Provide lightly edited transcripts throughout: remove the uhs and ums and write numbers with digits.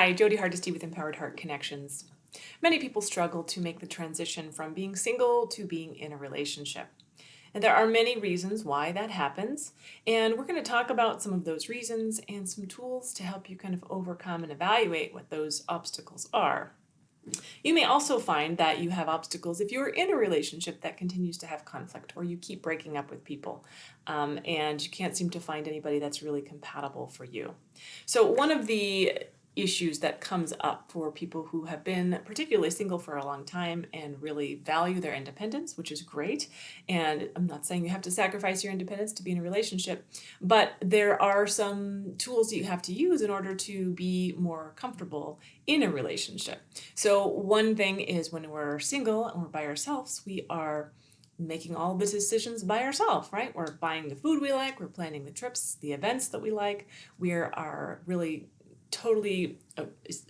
Hi, Jodi Hardesty with Empowered Heart Connections. Many people struggle to make the transition from being single to being in a relationship. And there are many reasons why that happens. And we're going to talk about some of those reasons and some tools to help you kind of overcome and evaluate what those obstacles are. You may also find that you have obstacles if you're in a relationship that continues to have conflict or you keep breaking up with people and you can't seem to find anybody that's really compatible for you. So one of the issues that comes up for people who have been particularly single for a long time and really value their independence, which is great. And I'm not saying you have to sacrifice your independence to be in a relationship, but there are some tools that you have to use in order to be more comfortable in a relationship. So one thing is when we're single and we're by ourselves, we are making all the decisions by ourselves, right? We're buying the food we like, we're planning the trips, the events that we like. We are really totally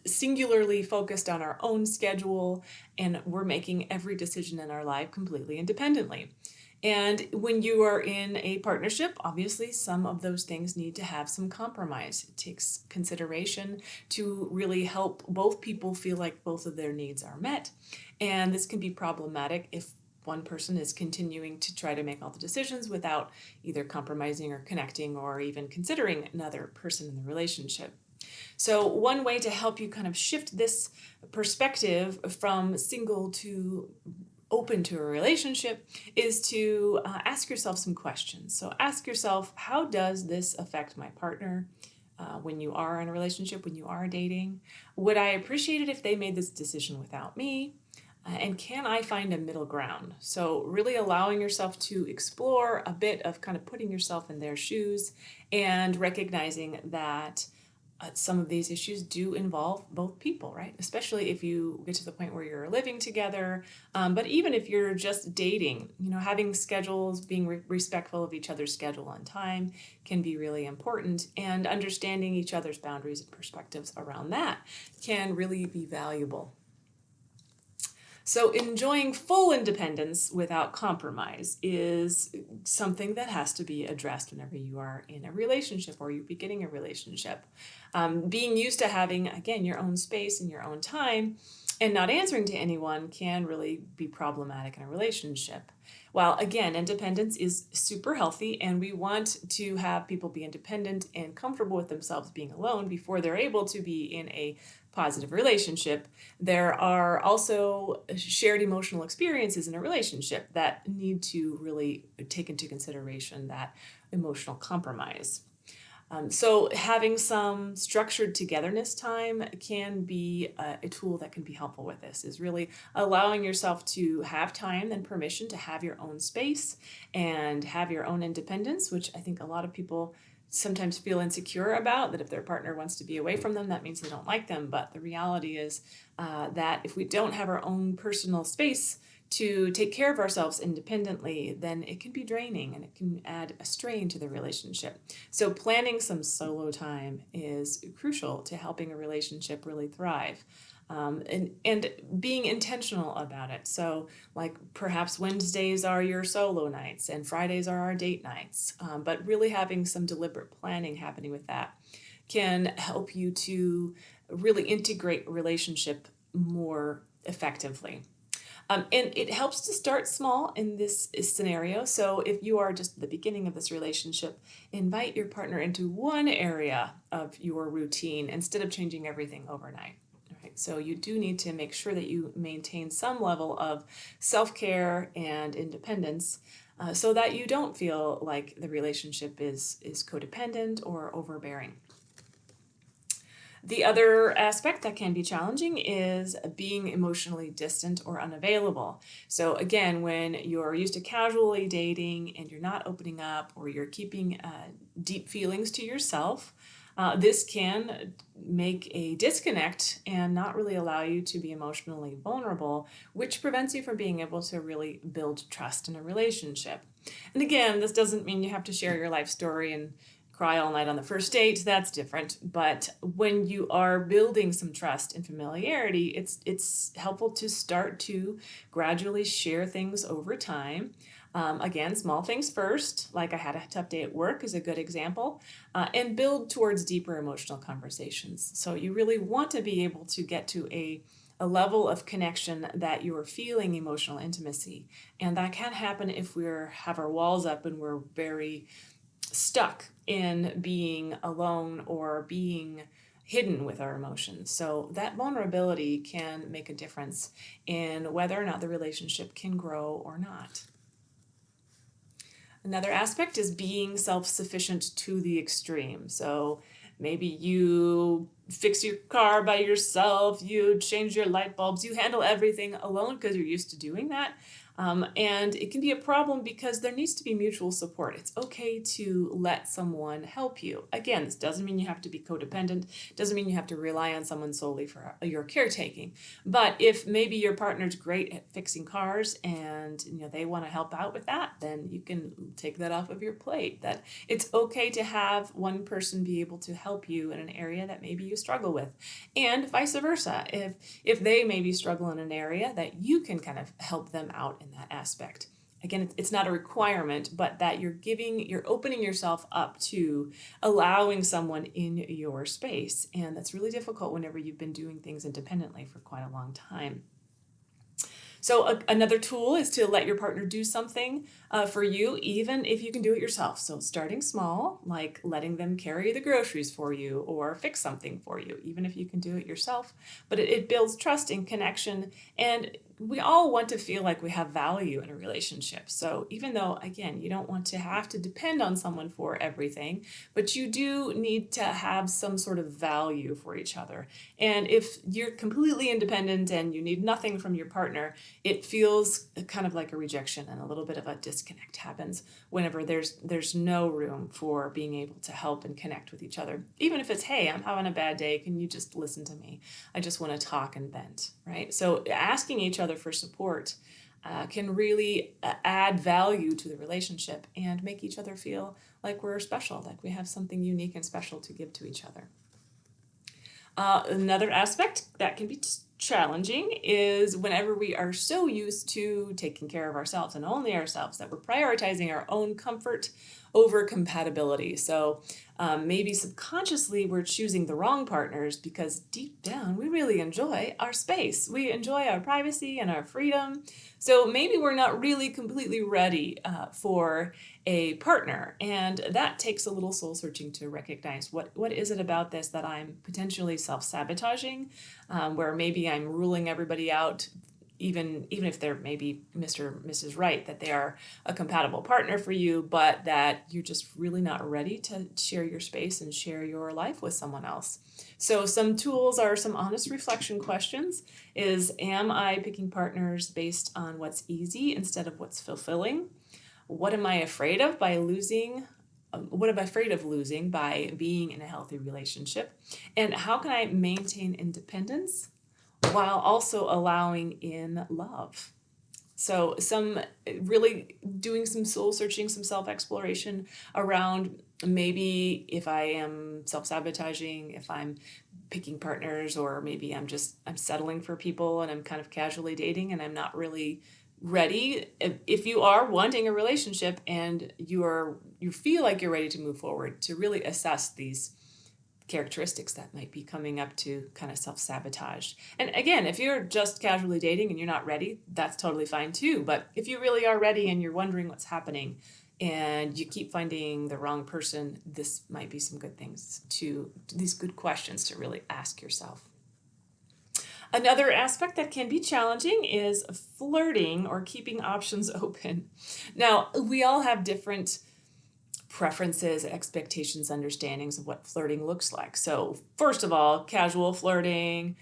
singularly focused on our own schedule, and we're making every decision in our life completely independently. And when you are in a partnership, obviously some of those things need to have some compromise. It takes consideration to really help both people feel like both of their needs are met. And this can be problematic if one person is continuing to try to make all the decisions without either compromising or connecting or even considering another person in the relationship. So one way to help you kind of shift this perspective from single to open to a relationship is to ask yourself some questions. So ask yourself, how does this affect my partner when you are in a relationship, when you are dating? Would I appreciate it if they made this decision without me? And can I find a middle ground? So really allowing yourself to explore a bit of kind of putting yourself in their shoes and recognizing that some of these issues do involve both people, right? Especially if you get to the point where you're living together. But even if you're just dating, having schedules, being respectful of each other's schedule and time can be really important. And understanding each other's boundaries and perspectives around that can really be valuable. So enjoying full independence without compromise is something that has to be addressed whenever you are in a relationship or you're beginning a relationship. Being used to having, again, your own space and your own time and not answering to anyone can really be problematic in a relationship. While, again, independence is super healthy and we want to have people be independent and comfortable with themselves being alone before they're able to be in a positive relationship, there are also shared emotional experiences in a relationship that need to really take into consideration that emotional compromise. So having some structured togetherness time can be a tool that can be helpful with this, is really allowing yourself to have time and permission to have your own space and have your own independence, which I think a lot of people sometimes feel insecure about, that if their partner wants to be away from them, that means they don't like them. But the reality is that if we don't have our own personal space to take care of ourselves independently, then it can be draining and it can add a strain to the relationship. So planning some solo time is crucial to helping a relationship really thrive. And being intentional about it. So like perhaps Wednesdays are your solo nights and Fridays are our date nights, but really having some deliberate planning happening with that can help you to really integrate a relationship more effectively. And it helps to start small in this scenario. So if you are just at the beginning of this relationship, invite your partner into one area of your routine instead of changing everything overnight. Right? So you do need to make sure that you maintain some level of self-care and independence so that you don't feel like the relationship is codependent or overbearing. The other aspect that can be challenging is being emotionally distant or unavailable. So again, when you're used to casually dating and you're not opening up or you're keeping deep feelings to yourself, this can make a disconnect and not really allow you to be emotionally vulnerable, which prevents you from being able to really build trust in a relationship. And again, this doesn't mean you have to share your life story and cry all night on the first date. That's different. But when you are building some trust and familiarity, it's helpful to start to gradually share things over time. Again, small things first, like I had a tough day at work is a good example, and build towards deeper emotional conversations. So you really want to be able to get to a level of connection that you're feeling emotional intimacy. And that can happen if we have our walls up and we're very stuck in being alone or being hidden with our emotions. So that vulnerability can make a difference in whether or not the relationship can grow or not. Another aspect is being self-sufficient to the extreme. So maybe you fix your car by yourself, you change your light bulbs, you handle everything alone because you're used to doing that. And it can be a problem because there needs to be mutual support. It's okay to let someone help you. Again, this doesn't mean you have to be codependent, doesn't mean you have to rely on someone solely for your caretaking. But if maybe your partner's great at fixing cars and they want to help out with that, then you can take that off of your plate. That it's okay to have one person be able to help you in an area that maybe you struggle with, and vice versa. If they maybe struggle in an area, that you can kind of help them out in that aspect. Again, it's not a requirement, but that you're opening yourself up to allowing someone in your space. And that's really difficult whenever you've been doing things independently for quite a long time. So another tool is to let your partner do something for you, even if you can do it yourself. So starting small, like letting them carry the groceries for you or fix something for you, even if you can do it yourself. But it builds trust and connection. And we all want to feel like we have value in a relationship. So even though, again, you don't want to have to depend on someone for everything, but you do need to have some sort of value for each other. And if you're completely independent and you need nothing from your partner, it feels kind of like a rejection, and a little bit of a disconnect happens whenever there's no room for being able to help and connect with each other. Even if it's, hey, I'm having a bad day, can you just listen to me? I just want to talk and vent, right? So asking each other for support can really add value to the relationship and make each other feel like we're special, like we have something unique and special to give to each other. Another aspect that can be challenging is whenever we are so used to taking care of ourselves and only ourselves that we're prioritizing our own comfort over compatibility. So maybe subconsciously we're choosing the wrong partners because deep down we really enjoy our space. We enjoy our privacy and our freedom. So maybe we're not really completely ready for a partner, and that takes a little soul searching to recognize what is it about this that I'm potentially self-sabotaging, where maybe I'm ruling everybody out, even if they're maybe Mr. or Mrs. Right, that they are a compatible partner for you, but that you're just really not ready to share your space and share your life with someone else. So some tools are some honest reflection questions. Am I picking partners based on what's easy instead of what's fulfilling? What am I afraid of by losing? What am I afraid of losing by being in a healthy relationship? And how can I maintain independence while also allowing in love? So really doing some soul searching, some self-exploration around maybe if I am self-sabotaging, if I'm picking partners, or maybe I'm settling for people and I'm kind of casually dating and I'm not really ready. If you are wanting a relationship and you feel like you're ready to move forward, to really assess these characteristics that might be coming up to kind of self-sabotage. And again, if you're just casually dating and you're not ready, that's totally fine too. But if you really are ready and you're wondering what's happening and you keep finding the wrong person, this might be some good these good questions to really ask yourself. Another aspect that can be challenging is flirting or keeping options open. Now, we all have different preferences, expectations, understandings of what flirting looks like. So first of all, casual flirting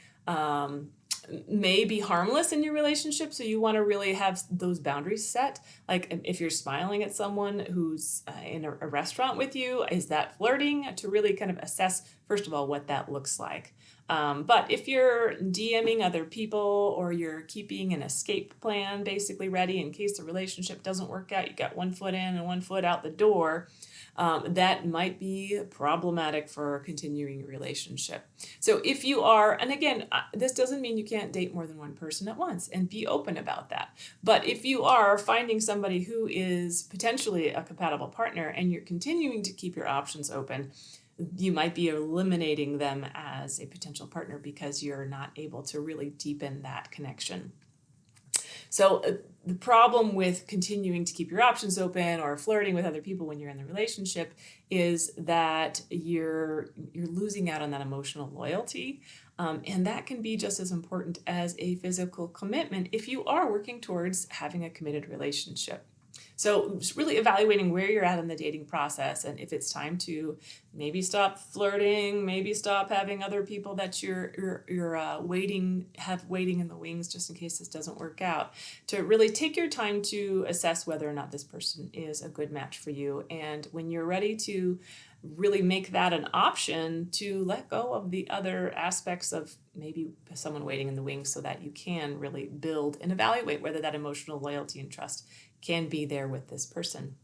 may be harmless in your relationship, so you want to really have those boundaries set. Like if you're smiling at someone who's in a restaurant with you, is that flirting? To really kind of assess, first of all, what that looks like. But if you're DMing other people or you're keeping an escape plan basically ready in case the relationship doesn't work out, you got one foot in and one foot out the door, that might be problematic for continuing a relationship. So if you are, and again, this doesn't mean you can't date more than one person at once, and be open about that. But if you are finding somebody who is potentially a compatible partner and you're continuing to keep your options open, you might be eliminating them as a potential partner because you're not able to really deepen that connection. So the problem with continuing to keep your options open or flirting with other people when you're in the relationship is that you're losing out on that emotional loyalty. And that can be just as important as a physical commitment if you are working towards having a committed relationship. So just really evaluating where you're at in the dating process, and if it's time to maybe stop flirting, maybe stop having other people that you're waiting in the wings just in case this doesn't work out. To really take your time to assess whether or not this person is a good match for you, and when you're ready to really make that an option, to let go of the other aspects of maybe someone waiting in the wings so that you can really build and evaluate whether that emotional loyalty and trust can be there with this person.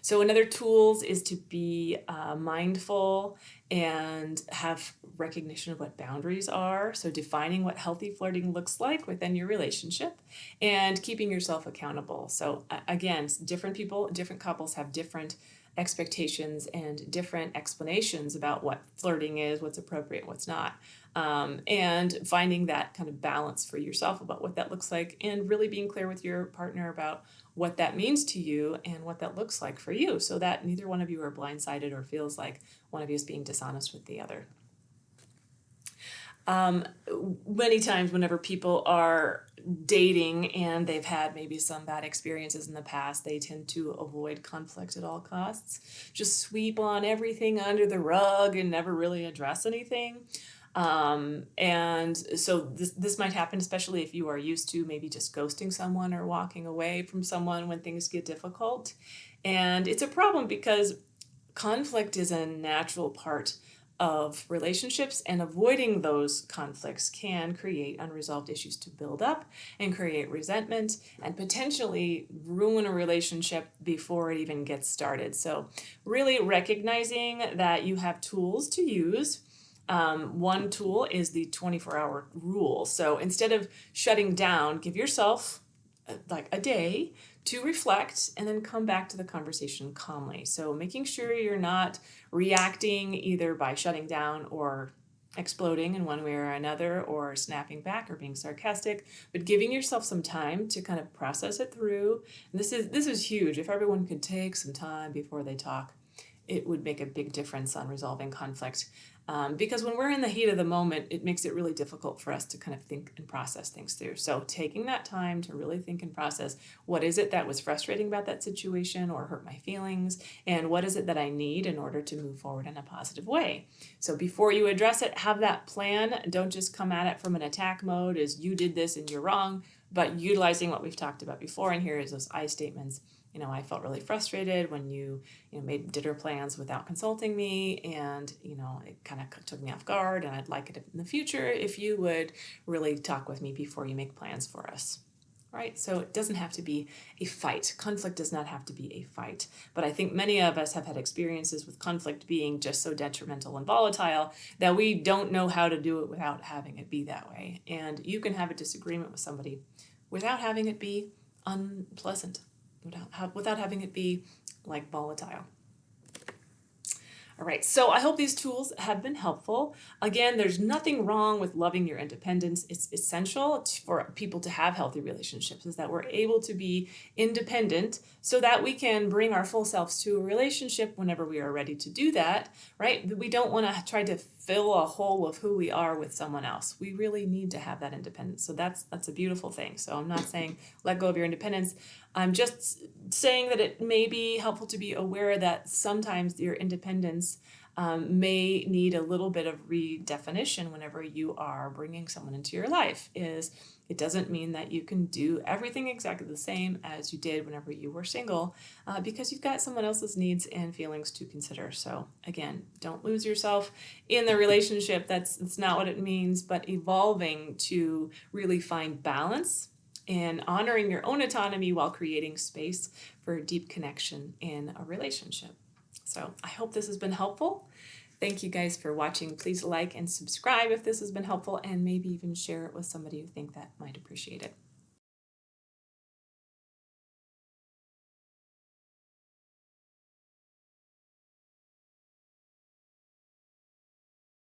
So another tools is to be mindful and have recognition of what boundaries are. So defining what healthy flirting looks like within your relationship and keeping yourself accountable. So again, different people, different couples have different expectations and different explanations about what flirting is, what's appropriate, what's not. And finding that kind of balance for yourself about what that looks like, and really being clear with your partner about what that means to you and what that looks like for you, so that neither one of you are blindsided or feels like one of you is being dishonest with the other. Many times whenever people are dating and they've had maybe some bad experiences in the past, they tend to avoid conflict at all costs, just sweep on everything under the rug and never really address anything. And so this might happen, especially if you are used to maybe just ghosting someone or walking away from someone when things get difficult. And it's a problem because conflict is a natural part of relationships, and avoiding those conflicts can create unresolved issues to build up and create resentment and potentially ruin a relationship before it even gets started. So really recognizing that you have tools to use. One tool is the 24-hour rule. So instead of shutting down, give yourself like a day to reflect and then come back to the conversation calmly. So making sure you're not reacting either by shutting down or exploding in one way or another, or snapping back or being sarcastic, but giving yourself some time to kind of process it through. And this is huge. If everyone could take some time before they talk, it would make a big difference on resolving conflict. Because when we're in the heat of the moment, it makes it really difficult for us to kind of think and process things through. So taking that time to really think and process, what is it that was frustrating about that situation or hurt my feelings, and what is it that I need in order to move forward in a positive way. So before you address it, have that plan. Don't just come at it from an attack mode as you did this and you're wrong, but utilizing what we've talked about before. And here is those I statements. I felt really frustrated when you made dinner plans without consulting me, and, it kind of took me off guard, and I'd like it in the future if you would really talk with me before you make plans for us. Right? So it doesn't have to be a fight. Conflict does not have to be a fight. But I think many of us have had experiences with conflict being just so detrimental and volatile that we don't know how to do it without having it be that way. And you can have a disagreement with somebody without having it be unpleasant, without having it be like volatile. All right, so I hope these tools have been helpful. Again, there's nothing wrong with loving your independence. It's essential for people to have healthy relationships, is that we're able to be independent so that we can bring our full selves to a relationship whenever we are ready to do that, right? We don't want to try to fill a hole of who we are with someone else. We really need to have that independence. So that's a beautiful thing. So I'm not saying let go of your independence. I'm just saying that it may be helpful to be aware that sometimes your independence may need a little bit of redefinition whenever you are bringing someone into your life. It doesn't mean that you can do everything exactly the same as you did whenever you were single, because you've got someone else's needs and feelings to consider. So again, don't lose yourself in the relationship. That's not what it means, but evolving to really find balance and honoring your own autonomy while creating space for deep connection in a relationship. So I hope this has been helpful. Thank you guys for watching. Please like and subscribe if this has been helpful, and maybe even share it with somebody you think that might appreciate it.